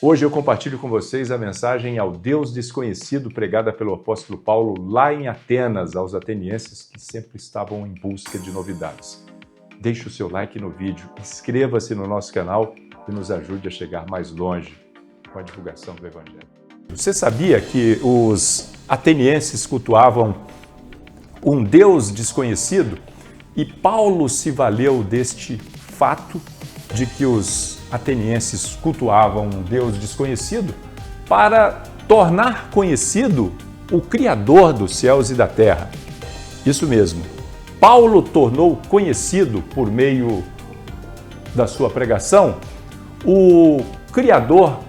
Hoje eu compartilho com vocês a mensagem ao Deus desconhecido pregada pelo apóstolo Paulo lá em Atenas, aos atenienses que sempre estavam em busca de novidades. Deixe o seu like no vídeo, inscreva-se no nosso canal e nos ajude a chegar mais longe com a divulgação do Evangelho. Você sabia que os atenienses cultuavam um Deus desconhecido? E Paulo se valeu deste fato de que os atenienses cultuavam um Deus desconhecido para tornar conhecido o Criador dos céus e da terra. Isso mesmo, Paulo tornou conhecido por meio da sua pregação o Criador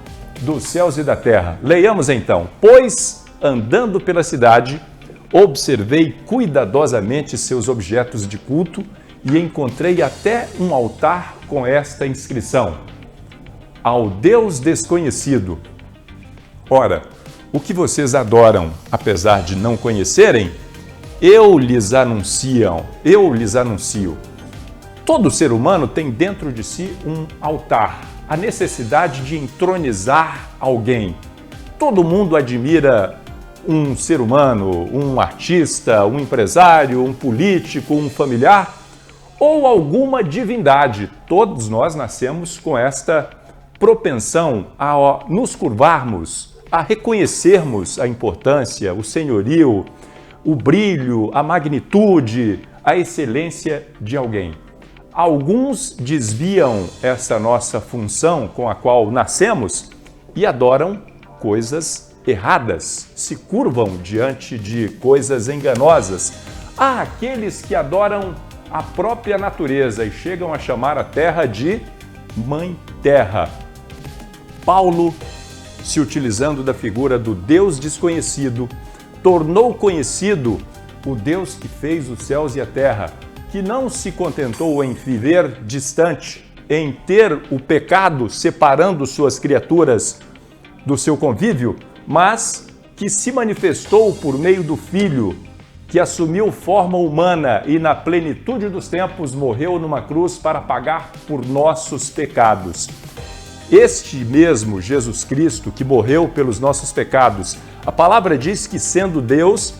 dos céus e da terra. Leiamos então: pois, andando pela cidade, observei cuidadosamente seus objetos de culto e encontrei até um altar com esta inscrição: ao Deus desconhecido. Ora, o que vocês adoram, apesar de não conhecerem, eu lhes anuncio. Todo ser humano tem dentro de si um altar, a necessidade de entronizar alguém. Todo mundo admira um ser humano, um artista, um empresário, um político, um familiar ou alguma divindade. Todos nós nascemos com esta propensão a nos curvarmos, a reconhecermos a importância, o senhorio, o brilho, a magnitude, a excelência de alguém. Alguns desviam essa nossa função com a qual nascemos e adoram coisas erradas, se curvam diante de coisas enganosas. Há aqueles que adoram a própria natureza e chegam a chamar a terra de Mãe Terra. Paulo, se utilizando da figura do Deus desconhecido, tornou conhecido o Deus que fez os céus e a terra, que não se contentou em viver distante, em ter o pecado separando suas criaturas do seu convívio, mas que se manifestou por meio do Filho, que assumiu forma humana e na plenitude dos tempos morreu numa cruz para pagar por nossos pecados. Este mesmo Jesus Cristo que morreu pelos nossos pecados, a palavra diz que, sendo Deus,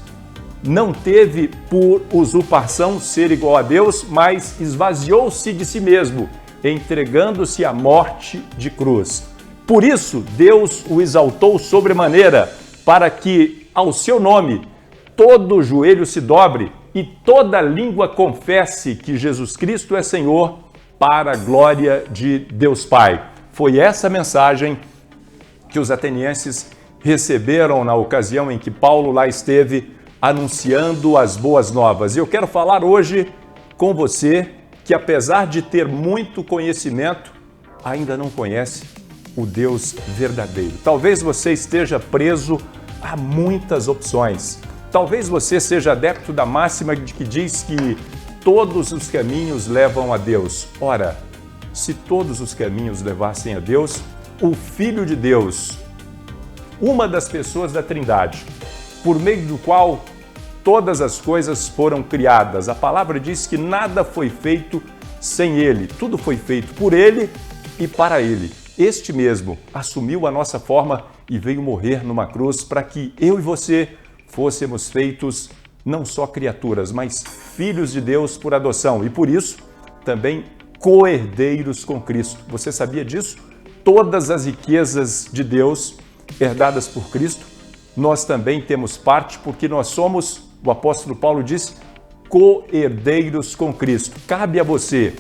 não teve por usurpação ser igual a Deus, mas esvaziou-se de si mesmo, entregando-se à morte de cruz. Por isso, Deus o exaltou sobremaneira, para que, ao seu nome, todo joelho se dobre e toda língua confesse que Jesus Cristo é Senhor, para a glória de Deus Pai. Foi essa mensagem que os atenienses receberam na ocasião em que Paulo lá esteve anunciando as boas novas. E eu quero falar hoje com você que, apesar de ter muito conhecimento, ainda não conhece o Deus verdadeiro. Talvez você esteja preso a muitas opções. Talvez você seja adepto da máxima que diz que todos os caminhos levam a Deus. Ora, se todos os caminhos levassem a Deus, o Filho de Deus, uma das pessoas da Trindade, por meio do qual todas as coisas foram criadas. A palavra diz que nada foi feito sem Ele, tudo foi feito por Ele e para Ele. Este mesmo assumiu a nossa forma e veio morrer numa cruz para que eu e você fôssemos feitos não só criaturas, mas filhos de Deus por adoção e por isso também co-herdeiros com Cristo. Você sabia disso? Todas as riquezas de Deus herdadas por Cristo, nós também temos parte porque nós somos, o apóstolo Paulo diz, co-herdeiros com Cristo. Cabe a você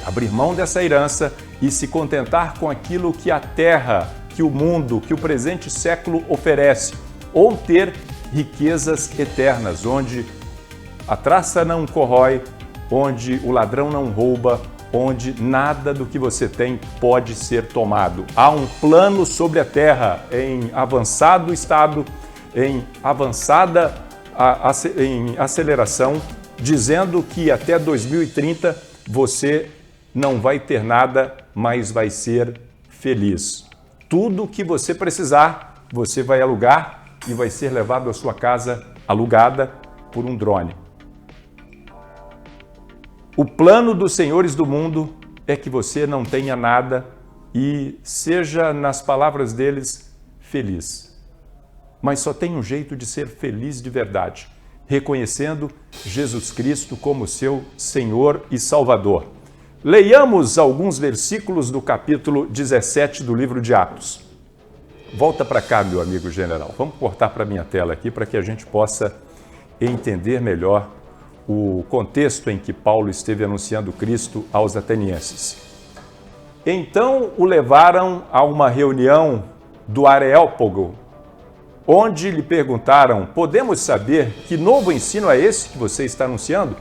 abrir mão dessa herança e se contentar com aquilo que a terra, que o mundo, que o presente século oferece, ou ter riquezas eternas, onde a traça não corrói, onde o ladrão não rouba, onde nada do que você tem pode ser tomado. Há um plano sobre a terra em avançado estado, em aceleração, dizendo que até 2030 você não vai ter nada, mas vai ser feliz. Tudo o que você precisar, você vai alugar e vai ser levado à sua casa alugada por um drone. O plano dos senhores do mundo é que você não tenha nada e seja, nas palavras deles, feliz. Mas só tem um jeito de ser feliz de verdade, reconhecendo Jesus Cristo como seu Senhor e Salvador. Leiamos alguns versículos do capítulo 17 do livro de Atos. Volta para cá, meu amigo general. Vamos cortar para a minha tela aqui para que a gente possa entender melhor o contexto em que Paulo esteve anunciando Cristo aos atenienses. Então o levaram a uma reunião do Areópago, onde lhe perguntaram: podemos saber que novo ensino é esse que você está anunciando?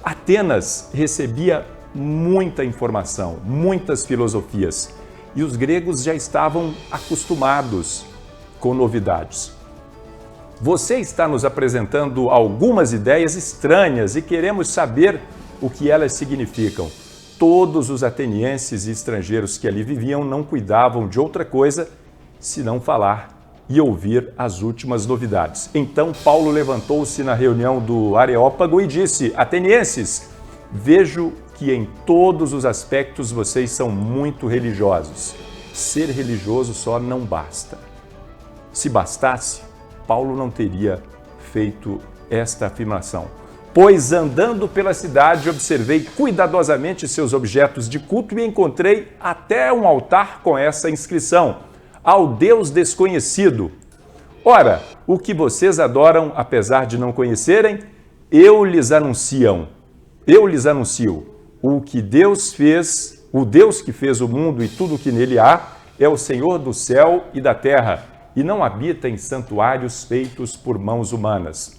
Atenas recebia muita informação, muitas filosofias, e os gregos já estavam acostumados com novidades. Você está nos apresentando algumas ideias estranhas e queremos saber o que elas significam. Todos os atenienses e estrangeiros que ali viviam não cuidavam de outra coisa senão falar e ouvir as últimas novidades. Então Paulo levantou-se na reunião do Areópago e disse: atenienses, vejo que em todos os aspectos vocês são muito religiosos. Ser religioso só não basta. Se bastasse, Paulo não teria feito esta afirmação. Pois andando pela cidade observei cuidadosamente seus objetos de culto e encontrei até um altar com essa inscrição: ao Deus desconhecido. Ora, o que vocês adoram, apesar de não conhecerem, eu lhes anuncio o que Deus fez, o Deus que fez o mundo e tudo o que nele há, é o Senhor do céu e da terra, e não habita em santuários feitos por mãos humanas.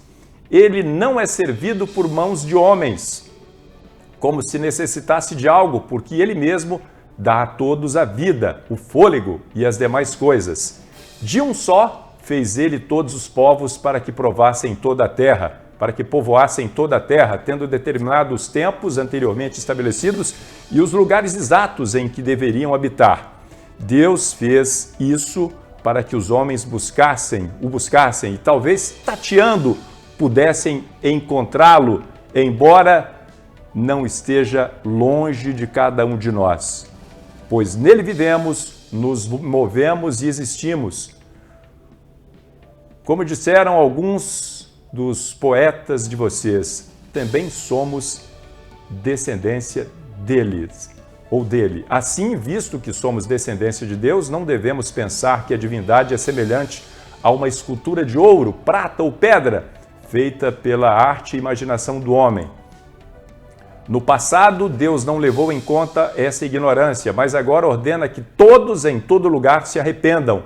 Ele não é servido por mãos de homens, como se necessitasse de algo, porque ele mesmo dá a todos a vida, o fôlego e as demais coisas. De um só fez ele todos os povos para que povoassem toda a terra, tendo determinado os tempos anteriormente estabelecidos e os lugares exatos em que deveriam habitar. Deus fez isso para que os homens o buscassem e talvez tateando pudessem encontrá-lo, embora não esteja longe de cada um de nós. Pois nele vivemos, nos movemos e existimos. Como disseram alguns dos poetas de vocês, também somos descendência deles, ou dele. Assim, visto que somos descendência de Deus, não devemos pensar que a divindade é semelhante a uma escultura de ouro, prata ou pedra, feita pela arte e imaginação do homem. No passado, Deus não levou em conta essa ignorância, mas agora ordena que todos em todo lugar se arrependam,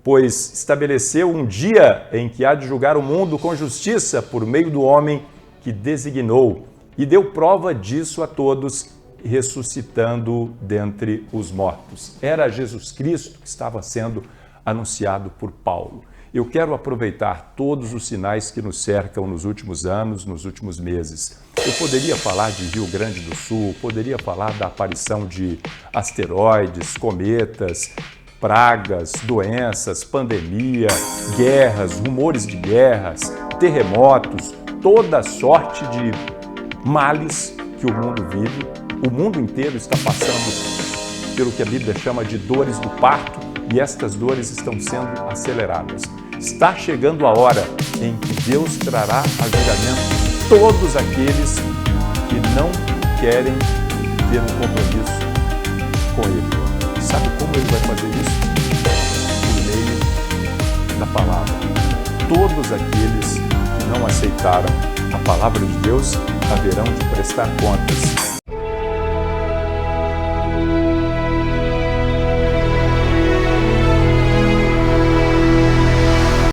pois estabeleceu um dia em que há de julgar o mundo com justiça por meio do homem que designou, e deu prova disso a todos, ressuscitando dentre os mortos. Era Jesus Cristo que estava sendo anunciado por Paulo. Eu quero aproveitar todos os sinais que nos cercam nos últimos anos, nos últimos meses. Eu poderia falar de Rio Grande do Sul, poderia falar da aparição de asteroides, cometas, pragas, doenças, pandemia, guerras, rumores de guerras, terremotos, toda sorte de males que o mundo vive. O mundo inteiro está passando pelo que a Bíblia chama de dores do parto, e estas dores estão sendo aceleradas. Está chegando a hora em que Deus trará a julgamento todos aqueles que não querem ter um compromisso com Ele. Sabe como Ele vai fazer isso? Por meio da palavra. Todos aqueles que não aceitaram a palavra de Deus haverão de prestar contas